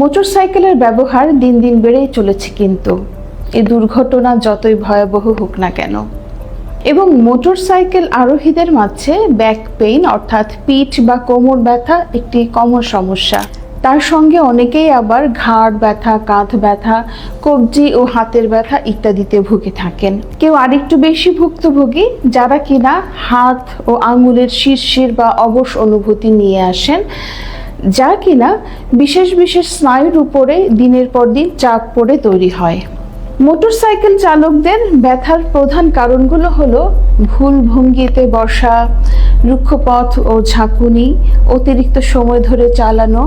মোটরসাইকেলের ব্যবহার দিন দিন বেড়েই চলেছে, কিন্তু এই দুর্ঘটনা যতই ভয়াবহ হোক না কেন। এবং মোটরসাইকেল আরোহীদের মাঝে ব্যাক পেইন অর্থাৎ পিঠ বা কোমর ব্যথা একটি কমন সমস্যা। তার সঙ্গে অনেকেই আবার ঘাড় ব্যথা, কাঁধ ব্যথা, কবজি ও হাতের ব্যথা ইত্যাদিতে ভুগে থাকেন। কেউ আরেকটু বেশি ভুক্তভোগী যারা কিনা হাত ও আঙুলের শিরশির বা অবশ অনুভূতি নিয়ে আসেন, যা কিনা বিশেষ বিশেষ স্নায়ুর উপরে দিনের পর দিন চাপ পড়ে তৈরি হয়। মোটরসাইকেল চালকদের ব্যথার প্রধান কারণগুলো হলো ভুল ভঙ্গিতে বসা, রুক্ষ পথ ও ঝাঁকুনি, অতিরিক্ত সময় ধরে চালানো,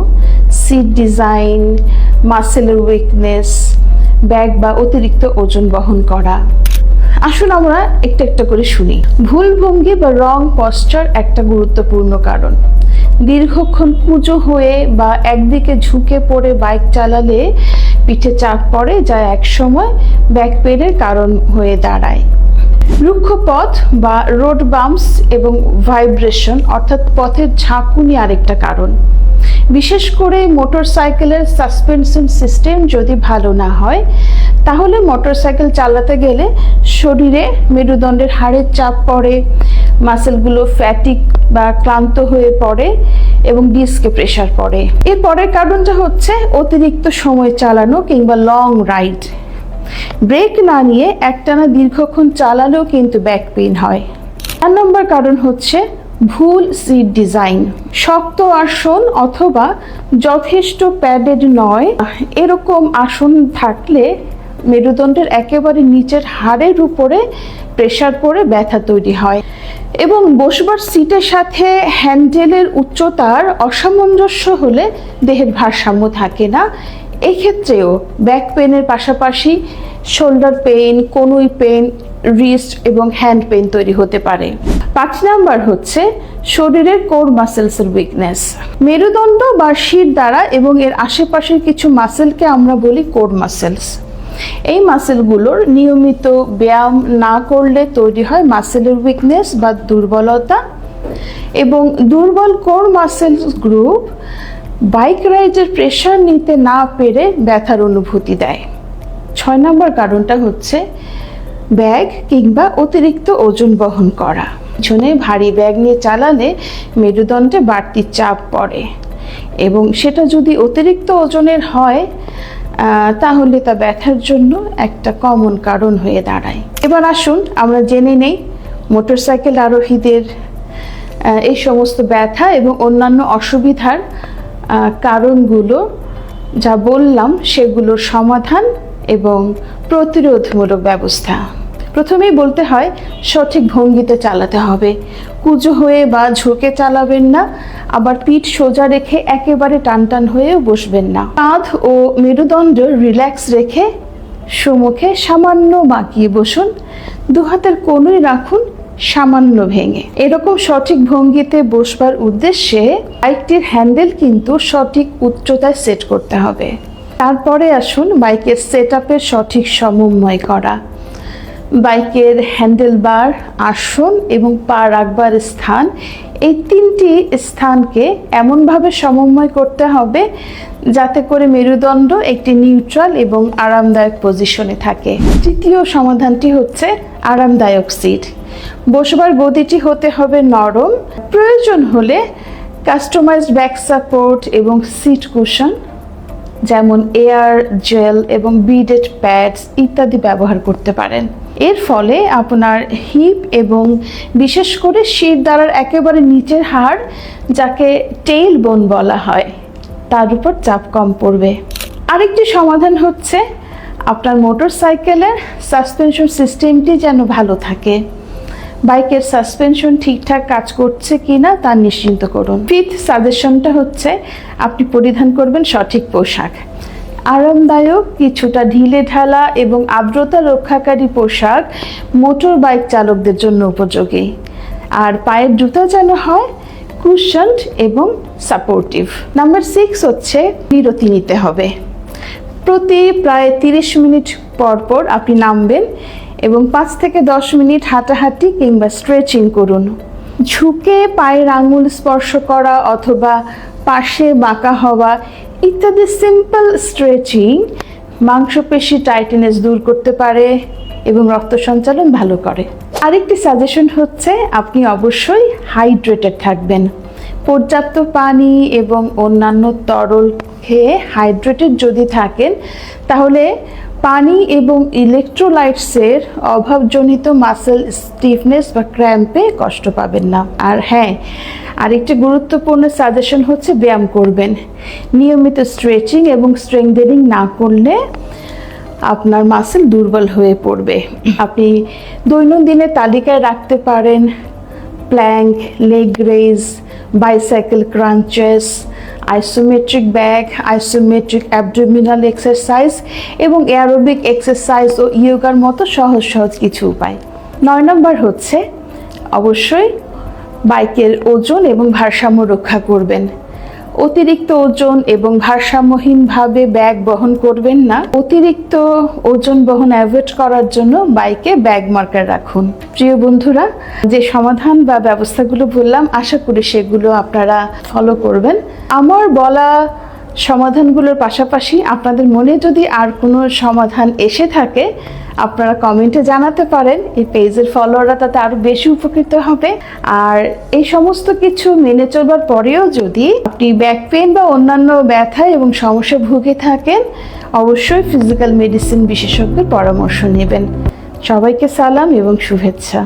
সিট ডিজাইন, মাসেলের উইকনেস, ব্যাগ বা অতিরিক্ত ওজন বহন করা। আসুন আমরা একটা একটা করে শুনি। ভুল ভঙ্গি বা রং পশ্চার একটা গুরুত্বপূর্ণ কারণ। দীর্ঘক্ষণ কুঁজো হয়ে বা একদিকে ঝুঁকে পড়ে বাইক চালালে পিঠে চাপ পড়ে, যা একসময় ব্যাক পেইনের কারণ হয়ে দাঁড়ায়। রুক্ষ পথ বা রোড বাম্পস এবং ভাইব্রেশন অর্থাৎ পথের ঝাঁকুনি আরেকটা কারণ। বিশেষ করে মোটরসাইকেলের সাসপেনশন সিস্টেম যদি ভালো না হয়, তাহলে মোটরসাইকেল চালাতে গেলে শরীরে মেরুদণ্ডের হাড়ের চাপ পড়ে, মাসেলগুলো ফ্যাটিক বা ক্লান্ত হয়ে পড়ে এবং ডিস্কে প্রেসার পড়ে। এর পরের কারণটা হচ্ছে অতিরিক্ত সময় চালানো কিংবা লং রাইড। ব্রেক না নিয়ে একটানা দীর্ঘক্ষণ চালালেও কিন্তু ব্যাক পেইন হয়। 4 নম্বর কারণ হচ্ছে ভুল সিট ডিজাইন। শক্ত আসন অথবা যথেষ্ট প্যাডেড নয় এরকম আসন থাকলে মেরুদণ্ডের একেবারে নিচের হাড়ের উপরে প্রেসার পড়ে ব্যথা তৈরি হয়। এবং বসবার সিটের সাথে হ্যান্ডেলের উচ্চতার অসামঞ্জস্য হলে দেহের ভারসাম্য থাকে না। এক্ষেত্রেও ব্যাক পেইনের পাশাপাশি শোল্ডার পেইন, কনুই পেইন, রিস্ট এবং হ্যান্ড পেইন তৈরি হতে পারে। 5 নাম্বার হচ্ছে শরীরের কোর মাসেলসের উইকনেস। মেরুদণ্ড বা শির দ্বারা এবং এর আশেপাশের কিছু মাসেলকে আমরা বলি কোর মাসেলস। এই মাসেলগুলোর নিয়মিত ব্যায়াম না করলে তৈরি হয় মাসেলের উইকনেস বা দুর্বলতা। এবং দুর্বল কোর মাসেলস গ্রুপ বাইক রাইডের প্রেশার নিতে না পেরে ব্যথার অনুভূতি দেয়। 6 নম্বর কারণটা হচ্ছে ব্যাগ কিংবা অতিরিক্ত ওজন বহন করা। পিছনে ভারী ব্যাগ নিয়ে চালালে মেরুদণ্ডে বাড়তি চাপ পড়ে এবং সেটা যদি অতিরিক্ত ওজনের হয় তাহলে তা ব্যথার জন্য একটা কমন কারণ হয়ে দাঁড়ায়। এবার আসুন আমরা জেনে নেই মোটরসাইকেল আরোহীদের এই সমস্ত ব্যথা এবং অন্যান্য অসুবিধার কারণগুলো যা বললাম সেগুলোর সমাধান এবং প্রতিরোধমূলক ব্যবস্থা। প্রথমেই বলতে হয় সঠিক ভঙ্গিতে চালাতে হবে। কুঁজো হয়ে বা ঝুঁকে চালাবেন না, আবার পিঠ সোজা রেখে একেবারে টানটান হয়েও বসবেন না। কাঁধ ও মেরুদণ্ড রিল্যাক্স রেখে সম্মুখে সামান্য বাঁকিয়ে বসুন। 2 হাতের কনুই রাখুন সামান্য ভেঙে। এরকম সঠিক ভঙ্গিতে বসবার উদ্দেশ্যে বাইকটির হ্যান্ডেল কিন্তু সঠিক উচ্চতায় সেট করতে হবে। তারপরে আসুন বাইকের সেটআপের সঠিক সমন্বয় করা। বাইকের হ্যান্ডেল বার, আসন এবং পা রাখবার স্থান, এই 3টি স্থানকে এমনভাবে সমন্বয় করতে হবে যাতে করে মেরুদণ্ড একটি নিউট্রাল এবং আরামদায়ক পজিশনে থাকে। তৃতীয় সমাধানটি হচ্ছে আরামদায়ক সিট। বসবার গদিটি হতে হবে নরম। প্রয়োজন হলে কাস্টমাইজড ব্যাক সাপোর্ট এবং সিট কুশন যেমন এয়ার জেল এবং বিডেড প্যাডস ইত্যাদি ব্যবহার করতে পারেন। এর ফলে আপনার হিপ এবং বিশেষ করে শিরদাঁড়ার একেবারে নিচের হাড়, যাকে টেইল বোন বলা হয়, তার উপর চাপ কম পড়বে। আরেকটি সমাধান হচ্ছে আপনার মোটরসাইকেলের সাসপেনশন সিস্টেমটি যেন ভালো থাকে। বাইকের সাসপেনশন ঠিকঠাক কাজ করছে কিনা তা নিশ্চিন্ত করুন। 5th সাজেশনটা হচ্ছে আপনি পরিধান করবেন সঠিক পোশাক। আরামদায়ক, কিছুটা ঢিলে ঢালা এবং আর্দ্রতা রক্ষাকারী পোশাক মোটর বাইক চালকদের জন্য উপযোগী। আর পায়ের জুতা যেন হয় কুশনড এবং সাপোর্টিভ। নাম্বার 6 হচ্ছে বিরতি নিতে হবে। প্রতি প্রায় 30 মিনিট পর পর আপনি নামবেন এবং 5 থেকে 10 মিনিট হাঁটাহাঁটি কিংবা স্ট্রেচিং করুন। ঝুঁকে পায়ের আঙুল স্পর্শ করা অথবা পাশে বাঁকা হওয়া, ইত্যাদি সিম্পল স্ট্রেচিং মাংসপেশি টাইটেনেস দূর করতে পারে এবং রক্ত সঞ্চালন ভালো করে। আরেকটি সাজেশন হচ্ছে আপনি অবশ্যই হাইড্রেটেড থাকবেন। পর্যাপ্ত পানি এবং অন্যান্য তরল খেয়ে হাইড্রেটেড যদি থাকেন তাহলে পানি এবং ইলেকট্রোলাইটসের অভাবজনিত মাসেল স্টিফনেস বা ক্র্যাম্পে কষ্ট পাবেন না। আর হ্যাঁ, আরেকটি গুরুত্বপূর্ণ সাজেশন হচ্ছে ব্যায়াম করবেন। নিয়মিত স্ট্রেচিং এবং স্ট্রেংথেনিং না করলে আপনার মাসেল দুর্বল হয়ে পড়বে। আপনি দৈনন্দিনের তালিকায় রাখতে পারেন plank, leg raise, bicycle crunches, isometric back, isometric abdominal exercise এবং এয়ারোবিক এক্সারসাইজ ও ইয়োগার মতো সহজ সহজ কিছু উপায়। 9 নম্বর হচ্ছে অবশ্যই বাইকের ওজন এবং ভারসাম্য রক্ষা করবেন। অতিরিক্ত ওজন এবং ভারসাম্যহীনভাবে ব্যাগ বহন করবেন না। অতিরিক্ত ওজন বহন অ্যাভয়েড করার জন্য বাইকে ব্যাগ মার্কার রাখুন। প্রিয় বন্ধুরা, যে সমাধান বা ব্যবস্থাগুলো বললাম আশা করি সেগুলো আপনারা ফলো করবেন। আমার বলা সমাধানগুলোর পাশাপাশি আপনাদের মনে যদি আর কোনো সমাধান এসে থাকে আপনারা কমেন্টে জানাতে পারেন। এই পেজের ফলোয়াররা তাতে আরও বেশি উপকৃত হবে। আর এই সমস্ত কিছু মেনে চলবার পরেও যদি আপনি ব্যাক পেইন বা অন্যান্য ব্যথা এবং সমস্যা ভুগে থাকেন অবশ্যই ফিজিক্যাল মেডিসিন বিশেষজ্ঞের পরামর্শ নেবেন। সবাইকে সালাম এবং শুভেচ্ছা।